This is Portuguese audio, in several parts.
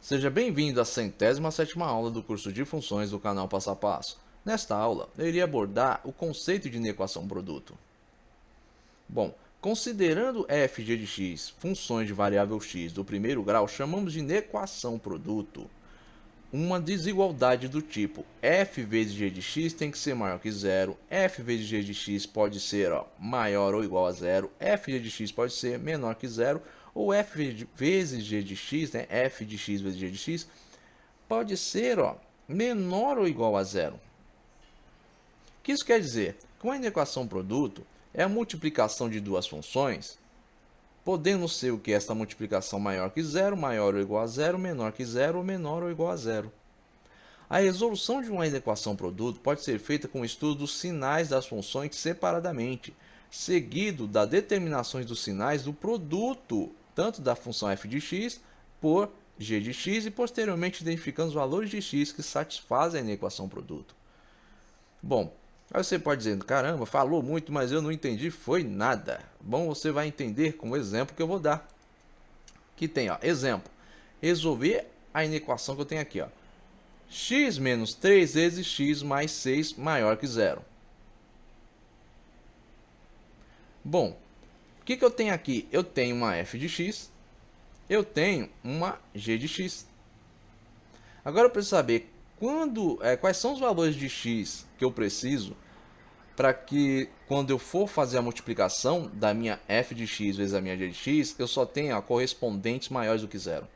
Seja bem-vindo à 107ª aula do curso de funções do canal Passo a Passo. Nesta aula, eu irei abordar o conceito de inequação produto. Bom, considerando f de x funções de variável x do primeiro grau, chamamos de inequação produto uma desigualdade do tipo f vezes g de x tem que ser maior que zero, f vezes g de x pode ser maior ou igual a zero, f de x pode ser menor que zero, ou f vezes g de x, né, f de x vezes g de x, pode ser menor ou igual a zero. O que isso quer dizer? Com a inequação produto, é a multiplicação de duas funções, podendo ser o que? Esta multiplicação maior que zero, maior ou igual a zero, menor que zero ou menor ou igual a zero. A resolução de uma inequação produto pode ser feita com o estudo dos sinais das funções separadamente, seguido das determinações dos sinais do produto, tanto da função f de x por g de x e posteriormente identificando os valores de x que satisfazem a inequação produto. Bom, aí você pode dizer, caramba, falou muito, mas eu não entendi, foi nada. Bom, você vai entender com o exemplo que eu vou dar. Que tem, exemplo, resolver a inequação que eu tenho aqui, x menos 3 vezes x mais 6 maior que zero. Bom, o que eu tenho aqui? Eu tenho uma f de x, eu tenho uma g de x. Agora eu preciso saber quais são os valores de x que eu preciso para que quando eu for fazer a multiplicação da minha f de x vezes a minha g de x, eu só tenha correspondentes maiores do que zero.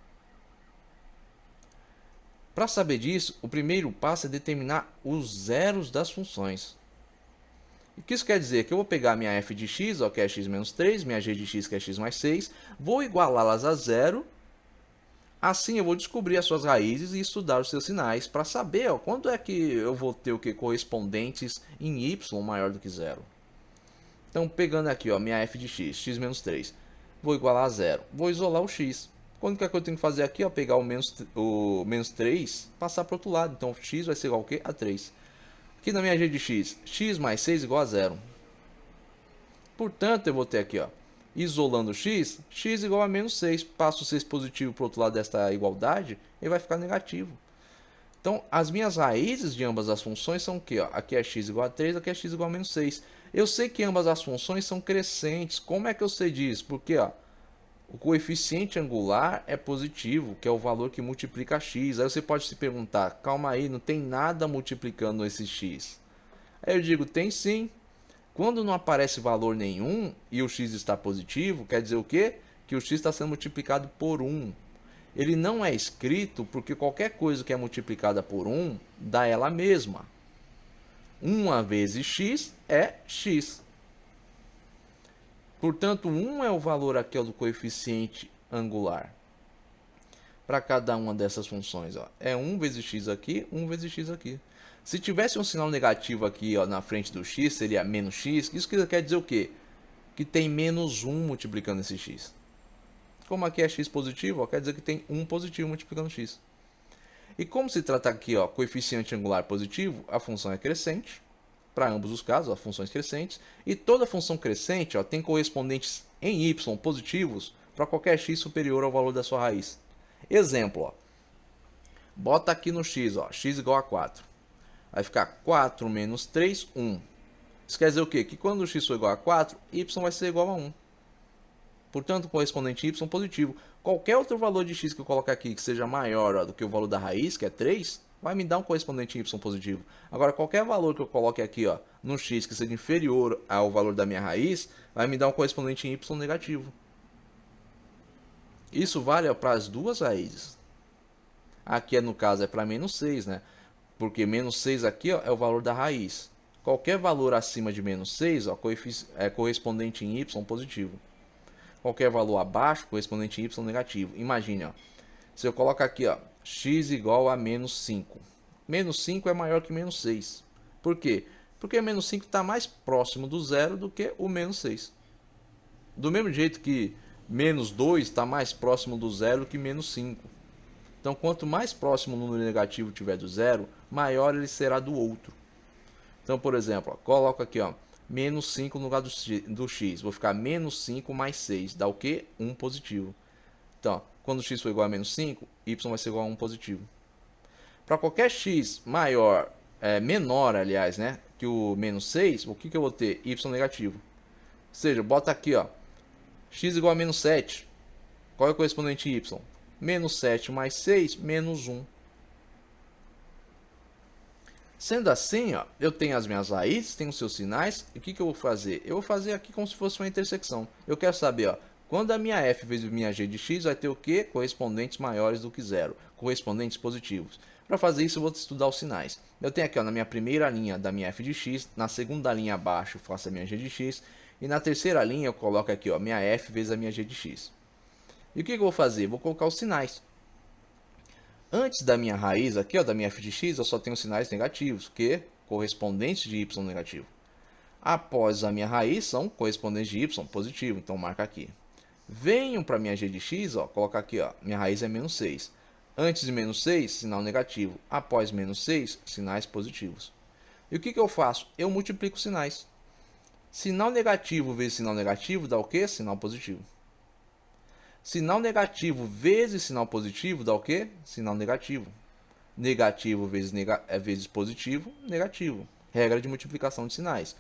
Para saber disso, o primeiro passo é determinar os zeros das funções. O que isso quer dizer? Que eu vou pegar minha f de x, que é x menos 3, minha g de x, que é x mais 6, vou igualá-las a zero. Assim eu vou descobrir as suas raízes e estudar os seus sinais para saber quando é que eu vou ter correspondentes em y maior do que zero. Então, pegando aqui minha f de x, x menos 3, vou igualar a zero. Vou isolar o x. Quando que eu tenho que fazer aqui? Pegar o menos 3, passar para o outro lado. Então, x vai ser igual ao quê? A 3. Aqui na minha g de x, x mais 6 igual a zero. Portanto, eu vou ter aqui, isolando x, x igual a menos 6. Passo o 6 positivo para o outro lado desta igualdade, ele vai ficar negativo. Então, as minhas raízes de ambas as funções são o quê? Aqui é x igual a 3, aqui é x igual a menos 6. Eu sei que ambas as funções são crescentes. Como é que eu sei disso? Porque o coeficiente angular é positivo, que é o valor que multiplica x. Aí você pode se perguntar, calma aí, não tem nada multiplicando esse x. Aí eu digo, tem sim. Quando não aparece valor nenhum e o x está positivo, quer dizer o quê? Que o x está sendo multiplicado por 1. Ele não é escrito porque qualquer coisa que é multiplicada por 1 dá ela mesma. 1 vezes x é x. Portanto, 1 é o valor aqui do coeficiente angular. Para cada uma dessas funções, é 1 vezes x aqui, 1 vezes x aqui. Se tivesse um sinal negativo aqui na frente do x, seria menos x. Isso quer dizer o quê? Que tem menos 1 multiplicando esse x. Como aqui é x positivo, quer dizer que tem 1 positivo multiplicando x. E como se trata aqui, coeficiente angular positivo, a função é crescente. Para ambos os casos, funções crescentes. E toda função crescente tem correspondentes em y positivos para qualquer x superior ao valor da sua raiz. Exemplo, bota aqui no x, x igual a 4. Vai ficar 4 menos 3, 1. Isso quer dizer o quê? Que quando o x for igual a 4, y vai ser igual a 1. Portanto, o correspondente y positivo. Qualquer outro valor de x que eu colocar aqui que seja maior do que o valor da raiz, que é 3, vai me dar um correspondente y positivo. Agora, qualquer valor que eu coloque aqui no x que seja inferior ao valor da minha raiz, vai me dar um correspondente em y negativo. Isso vale para as duas raízes. Aqui, no caso, é para menos 6, né? Porque menos 6 aqui é o valor da raiz. Qualquer valor acima de menos 6 é correspondente em y positivo. Qualquer valor abaixo, correspondente em y negativo. Imagine, se eu colocar aqui, x igual a menos 5. Menos 5 é maior que menos 6. Por quê? Porque menos 5 está mais próximo do zero do que o menos 6. Do mesmo jeito que menos 2 está mais próximo do zero que menos 5. Então, quanto mais próximo o número negativo tiver do zero, maior ele será do outro. Então, por exemplo, coloco aqui, menos 5 no lugar do x. Vou ficar menos 5 mais 6. Dá o quê? 1 positivo. Então, quando x for igual a menos 5, y vai ser igual a 1 positivo. Para qualquer x maior, menor, aliás, né, que o menos 6, o que eu vou ter? Y negativo. Ou seja, bota aqui, ó, x igual a menos 7. Qual é o correspondente y? Menos 7 mais 6, menos 1. Sendo assim, ó, eu tenho as minhas raízes, tenho os seus sinais, e o que eu vou fazer? Eu vou fazer aqui como se fosse uma intersecção. Eu quero saber, ó, quando a minha f vezes minha g de x vai ter o quê? Correspondentes maiores do que zero, correspondentes positivos. Para fazer isso, eu vou estudar os sinais. Eu tenho aqui, ó, na minha primeira linha da minha f de x, na segunda linha abaixo eu faço a minha g de x, e na terceira linha eu coloco aqui, ó, minha f vezes a minha g de x. E o que eu vou fazer? Vou colocar os sinais. Antes da minha raiz aqui, ó, da minha f de x, eu só tenho sinais negativos, que correspondentes de y negativo. Após a minha raiz, são correspondentes de y positivo, então marca aqui. Venho para minha g de x, ó, colocar aqui, ó, minha raiz é menos 6. Antes de menos 6, sinal negativo. Após menos 6, sinais positivos. E o que eu faço? Eu multiplico os sinais. Sinal negativo vezes sinal negativo dá o quê? Sinal positivo. Sinal negativo vezes sinal positivo dá o quê? Sinal negativo. Negativo vezes positivo, negativo. Regra de multiplicação de sinais.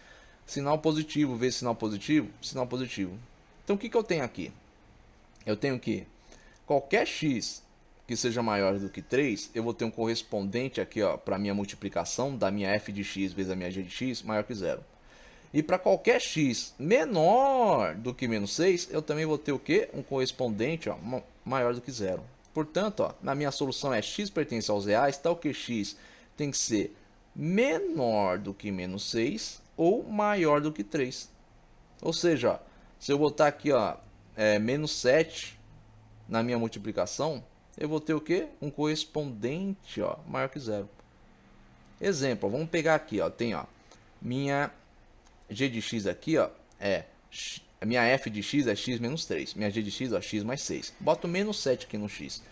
Sinal positivo vezes sinal positivo, sinal positivo. Então o que eu tenho aqui? Eu tenho que qualquer x que seja maior do que 3, eu vou ter um correspondente aqui, para a minha multiplicação da minha f de x vezes a minha g de x maior que 0. E para qualquer x menor do que menos 6, eu também vou ter o quê? Um correspondente, ó, maior do que 0. Portanto, ó, na minha solução é x pertence aos reais, tal que x tem que ser menor do que menos 6 ou maior do que 3. Ou seja, ó, se eu botar aqui, ó, menos 7 na minha multiplicação, eu vou ter o quê? Um correspondente, ó, maior que 0. Exemplo, vamos pegar aqui, ó, tem, ó, minha g de x aqui, ó, a minha f de x é x menos 3. Minha g de x, ó, x mais 6. Boto menos 7 aqui no x.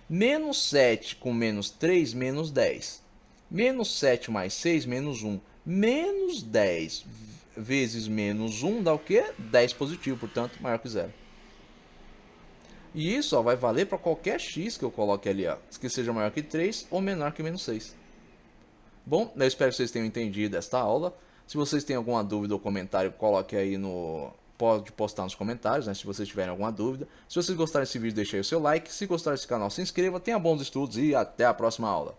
Menos 7 com menos 3, menos 10. Menos 7 mais 6, menos 1. Menos 10 vezes menos 1 dá o quê? 10 positivo, portanto, maior que 0. E isso, ó, vai valer para qualquer x que eu coloque ali, ó, que seja maior que 3 ou menor que menos 6. Bom, eu espero que vocês tenham entendido esta aula. Se vocês têm alguma dúvida ou comentário, coloque aí pode postar nos comentários, né, se vocês tiverem alguma dúvida. Se vocês gostaram desse vídeo, deixe aí o seu like. Se gostar desse canal, se inscreva. Tenha bons estudos e até a próxima aula.